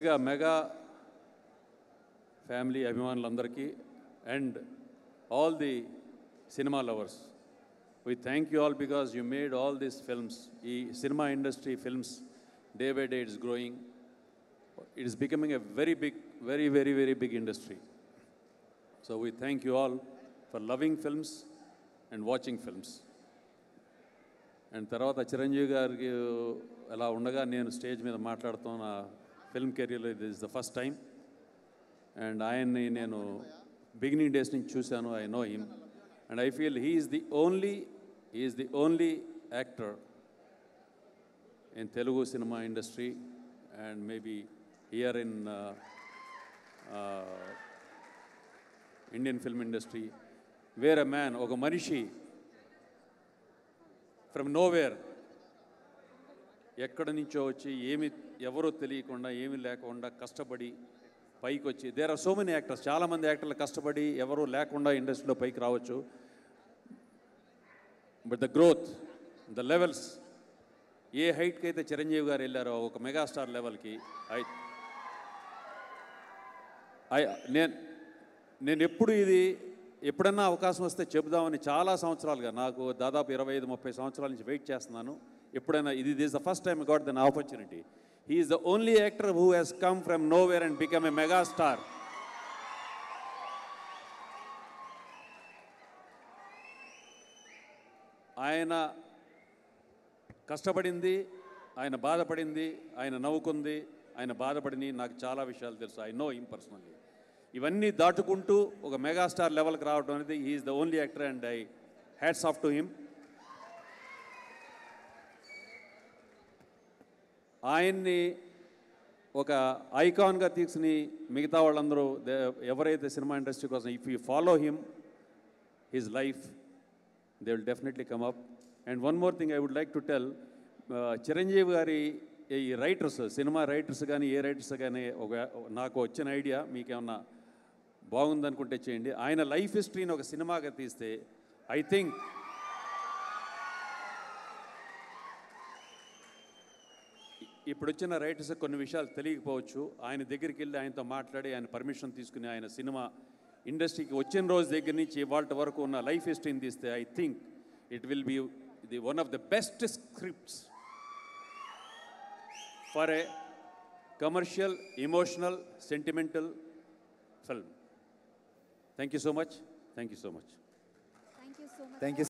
Mega family అభిమానులందరికీ and all the cinema lovers, we thank you all because you made all these films. The cinema industry films, day by day, it's growing. It is becoming a very big, very big industry. So we thank you all for loving films and watching films. And తర్వాత చిరంజీవి గారికి అలా ఉండగా నేను stage మీద మాట్లాడుతున్న film కెరీర్లో ఇది is the first time. And ఆయన్ని నేను బిగినింగ్ డేస్ నుంచి చూశాను. I know him and I feel he is the only actor in Telugu cinema industry and maybe here in Indian film industry where a man, ఒక మనిషి from nowhere, ఎక్కడి నుంచో వచ్చి ఎవరో తెలియకుండా ఏమీ లేకుండా కష్టపడి పైకి వచ్చి, there are so many actors, చాలామంది యాక్టర్లు కష్టపడి ఎవరు లేకుండా ఇండస్ట్రీలో పైకి రావచ్చు. But the growth, the levels, ఏ హైట్కి అయితే చిరంజీవి గారు వెళ్ళారో ఒక మెగాస్టార్ లెవెల్కి, నేను ఎప్పుడన్నా అవకాశం వస్తే చెబుదామని చాలా సంవత్సరాలుగా, నాకు దాదాపు 25-30 సంవత్సరాల నుంచి వెయిట్ చేస్తున్నాను. ఎప్పుడైనా ఇది is the first time I got then opportunity. He is the only actor who has come from nowhere and become a megastar. ఆయన కష్టపడింది, ఆయన బాధపడింది, ఆయన నవ్వుకుంది, ఆయన బాధపడింది, నాకు చాలా విషయాలు తెలుసు. I know him personally. ఇవన్నీ దాటుకుంటూ ఒక మెగాస్టార్ లెవెల్కి రావడం అనేది, he is the only actor and I hats off to him. ఆయన్ని ఒక ఐకాన్గా తీసుకుని మిగతా వాళ్ళందరూ ఎవరైతే సినిమా ఇండస్ట్రీ కోసం, if you follow him, his life, they will definitely come up. And one more thing I would like to tell, Chiranjeevi గారి ఈ రైటర్స్, సినిమా రైటర్స్ కానీ ఏ రైటర్స్ కానీ, నాకు వచ్చిన ఐడియా మీకేమన్నా బాగుందనుకుంటే చేయండి. ఆయన లైఫ్ హిస్టరీని ఒక సినిమాగా తీస్తే ఐ థింక్ ఇప్పుడు వచ్చిన రైటర్స్ కొన్ని విషయాలు తెలియకపోవచ్చు. ఆయన దగ్గరికి వెళ్ళి ఆయనతో మాట్లాడి ఆయన పర్మిషన్ తీసుకుని ఆయన సినిమా ఇండస్ట్రీకి వచ్చిన రోజు దగ్గర నుంచి ఇవాళ వరకు ఉన్న లైఫ్ హిస్టరీని తీస్తే I think it will be the one of the best scripts for a commercial, emotional, sentimental film. Thank you so much. Thank you so much. Thank you so much. Thank you.